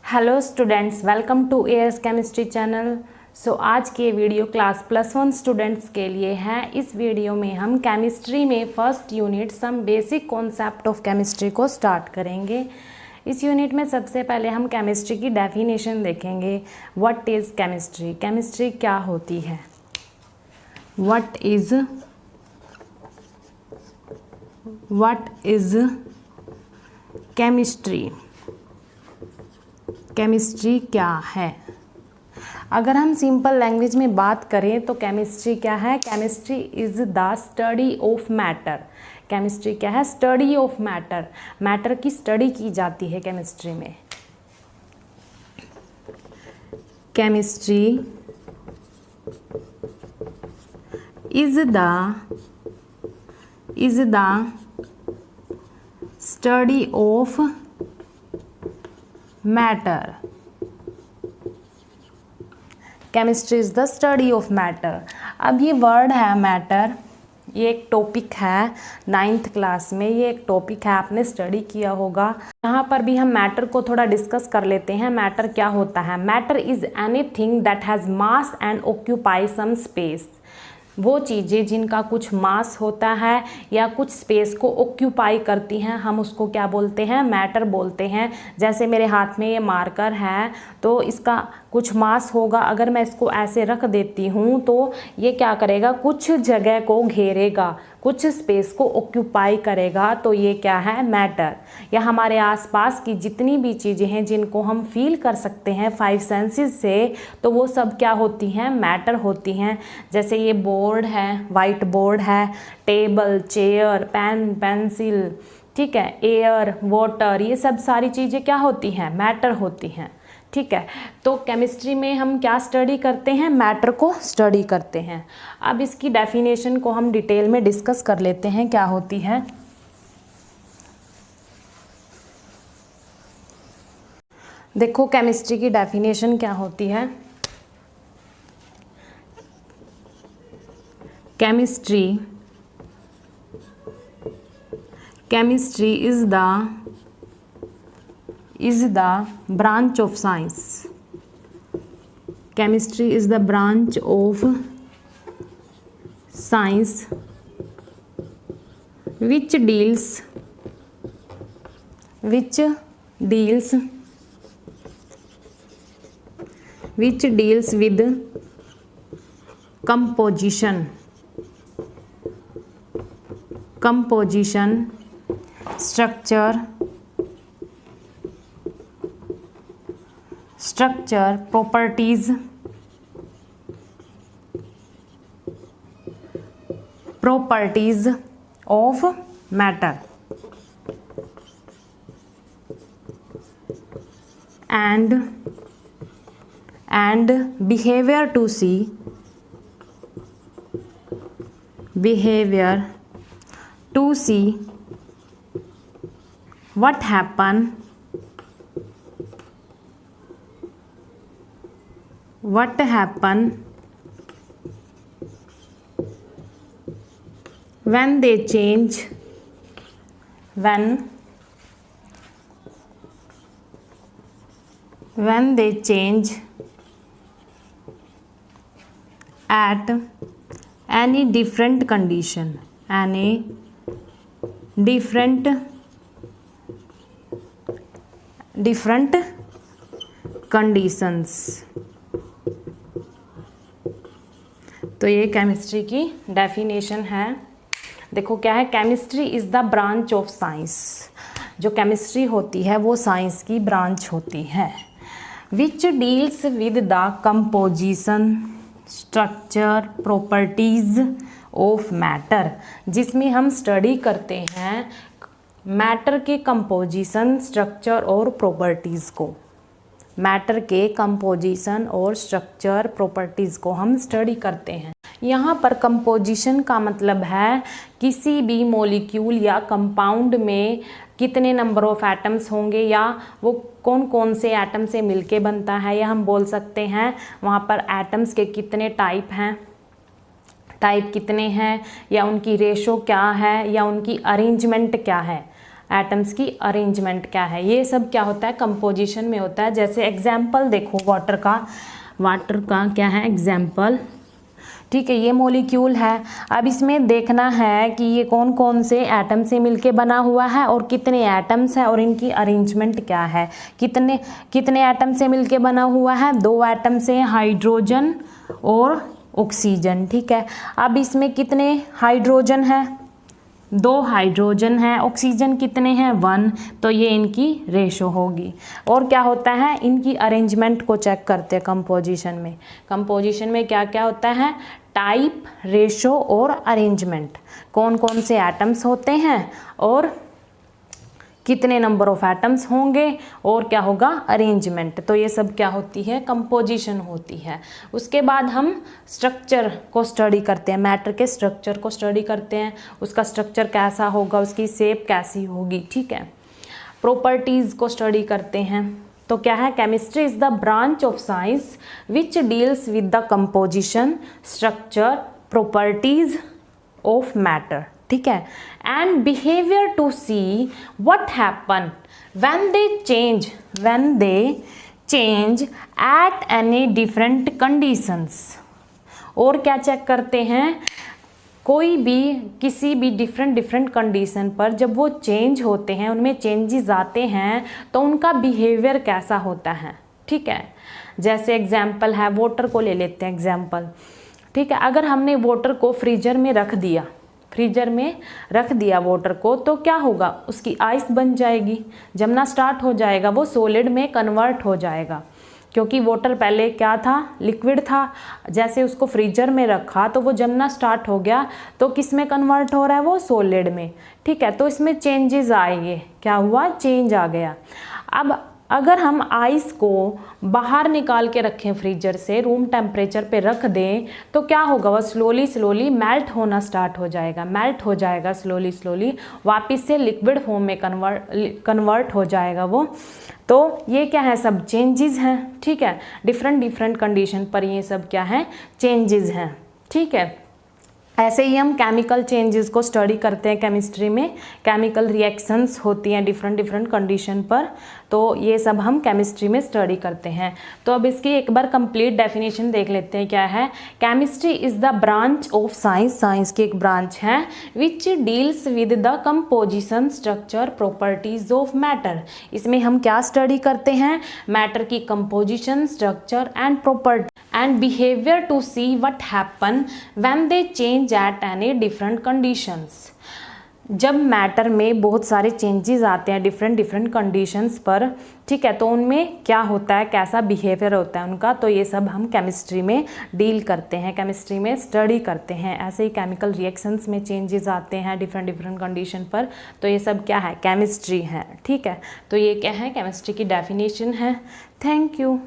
Hello students, welcome to A S chemistry channel. So आज की video class +1 students के लिए है। इस वीडियो में हम केमिस्ट्री में first unit some basic concept of chemistry को स्टार्ट करेंगे। इस यूनिट में सबसे पहले हम केमिस्ट्री की डेफिनेशन देखेंगे। व्हाट इज़ केमिस्ट्री, केमिस्ट्री क्या होती है। व्हाट इज़ केमिस्ट्री, केमिस्ट्री क्या है। अगर हम सिंपल लैंग्वेज में बात करें तो केमिस्ट्री क्या है। Chemistry is the study of matter. Chemistry क्या है, स्टडी ऑफ मैटर। मैटर की स्टडी की जाती है केमिस्ट्री में। Chemistry is the study of matter. Chemistry is the study of matter. अब ये वर्ड है मैटर, ये एक टॉपिक है 9th क्लास में। ये एक टॉपिक है, आपने स्टडी किया होगा। यहाँ पर भी हम मैटर को थोड़ा डिस्कस कर लेते हैं। मैटर क्या होता है। Matter is anything that has mass and occupy some space. वो चीज़ें जिनका कुछ मास होता है या कुछ स्पेस को ऑक्यूपाई करती हैं, हम उसको क्या बोलते हैं, मैटर बोलते हैं। जैसे मेरे हाथ में ये मार्कर है तो इसका कुछ मास होगा। अगर मैं इसको ऐसे रख देती हूँ तो ये क्या करेगा, कुछ जगह को घेरेगा, कुछ स्पेस को ऑक्यूपाई करेगा। तो ये क्या है, मैटर। या हमारे आसपास की जितनी भी चीज़ें हैं जिनको हम फील कर सकते हैं 5 सेंसेस से, तो वो सब क्या होती हैं, मैटर होती हैं। जैसे ये बोर्ड है, वाइट बोर्ड है, टेबल, चेयर, पेन, पेंसिल, ठीक है, एयर, वाटर, ये सब सारी चीज़ें क्या होती हैं, मैटर होती हैं। ठीक है, तो केमिस्ट्री में हम क्या स्टडी करते हैं, मैटर को स्टडी करते हैं। अब इसकी डेफिनेशन को हम डिटेल में डिस्कस कर लेते हैं क्या होती है। देखो केमिस्ट्री की डेफिनेशन क्या होती है। Chemistry is the branch of science. Chemistry is the branch of science which deals with composition, structure, properties of matter and behavior to see what happen when they change at any different condition, different conditions। तो ये chemistry की definition है। देखो क्या है, chemistry is the branch of science. जो chemistry होती है वो साइंस की ब्रांच होती है। विच deals with the composition, structure, properties of matter. जिसमें हम स्टडी करते हैं मैटर के कंपोजिशन, स्ट्रक्चर और प्रॉपर्टीज़ को। मैटर के कंपोजिशन और स्ट्रक्चर, प्रॉपर्टीज़ को हम स्टडी करते हैं। यहाँ पर कंपोजिशन का मतलब है किसी भी मॉलिक्यूल या कंपाउंड में कितने नंबर ऑफ एटम्स होंगे या वो कौन कौन से एटम से मिलके बनता है, या हम बोल सकते हैं वहाँ पर एटम्स के कितने टाइप हैं, टाइप कितने हैं, या उनकी रेशो क्या है, या उनकी अरेंजमेंट क्या है। एटम्स की अरेंजमेंट क्या है, ये सब क्या होता है कंपोजिशन में होता है। जैसे एग्जाम्पल देखो वाटर का क्या है एग्जाम्पल, ठीक है, ये मॉलिक्यूल है। अब इसमें देखना है कि ये कौन कौन से एटम से मिलके बना हुआ है और कितने एटम्स हैं और इनकी अरेंजमेंट क्या है। कितने एटम से मिलके बना हुआ है, 2 एटम से, हाइड्रोजन और ऑक्सीजन, ठीक है। अब इसमें कितने हाइड्रोजन है, 2 हाइड्रोजन हैं, ऑक्सीजन कितने हैं 1, तो ये इनकी रेशो होगी। और क्या होता है, इनकी अरेंजमेंट को चेक करते हैं कंपोजिशन में क्या क्या होता है, टाइप, रेशो और अरेंजमेंट, कौन कौन से एटम्स होते हैं और कितने नंबर ऑफ एटम्स होंगे और क्या होगा अरेंजमेंट। तो ये सब क्या होती है कंपोजिशन होती है। उसके बाद हम स्ट्रक्चर को स्टडी करते हैं, मैटर के स्ट्रक्चर को स्टडी करते हैं, उसका स्ट्रक्चर कैसा होगा, उसकी शेप कैसी होगी, ठीक है। प्रॉपर्टीज़ को स्टडी करते हैं। तो क्या है, chemistry is the branch of science which deals with the composition, structure, properties of matter, ठीक है, and behaviour to see what happen when they change at any different conditions. और क्या चेक करते हैं, कोई भी किसी भी डिफरेंट कंडीशन पर जब वो चेंज होते हैं, उनमें चेंजेस आते हैं तो उनका बिहेवियर कैसा होता है, ठीक है। जैसे एग्जाम्पल है, वाटर को ले लेते हैं एग्जाम्पल, ठीक है। अगर हमने वाटर को फ्रीजर में रख दिया वाटर को, तो क्या होगा, उसकी आइस बन जाएगी, जमना स्टार्ट हो जाएगा, वो सॉलिड में कन्वर्ट हो जाएगा, क्योंकि वाटर पहले क्या था, लिक्विड था। जैसे उसको फ्रीजर में रखा तो वो जमना स्टार्ट हो गया, तो किस में कन्वर्ट हो रहा है, वो सॉलिड में, ठीक है। तो इसमें चेंजेस आएंगे, क्या हुआ, चेंज आ गया। अब अगर हम आइस को बाहर निकाल के रखें फ्रीजर से, रूम टेम्परेचर पे रख दें, तो क्या होगा, वह स्लोली मेल्ट होना स्टार्ट हो जाएगा, स्लोली वापस से लिक्विड फॉर्म में कन्वर्ट हो जाएगा वो। तो ये क्या है, सब चेंजेस हैं, ठीक है। डिफरेंट कंडीशन पर ये सब क्या है, चेंजेस हैं, ठीक है। ऐसे ही हम केमिकल चेंजेस को स्टडी करते हैं केमिस्ट्री में, केमिकल रिएक्शंस होती हैं डिफरेंट कंडीशन पर, तो ये सब हम केमिस्ट्री में स्टडी करते हैं। तो अब इसकी एक बार कंप्लीट डेफिनेशन देख लेते हैं, क्या है, chemistry is the branch of science की एक ब्रांच है विच deals with the composition, structure, properties of matter. इसमें हम क्या स्टडी करते हैं, मैटर की composition, structure and property and behavior to see what happen when they change at any different conditions। जब मैटर में बहुत सारे चेंजेस आते हैं डिफरेंट कंडीशंस पर, ठीक है, तो उनमें क्या होता है, कैसा बिहेवियर होता है उनका, तो ये सब हम केमिस्ट्री में डील करते हैं, केमिस्ट्री में स्टडी करते हैं। ऐसे ही केमिकल रिएक्शंस में चेंजेस आते हैं डिफरेंट कंडीशन पर, तो ये सब क्या है, केमिस्ट्री है, ठीक है। तो ये क्या है, केमिस्ट्री की डेफिनेशन है। Thank you.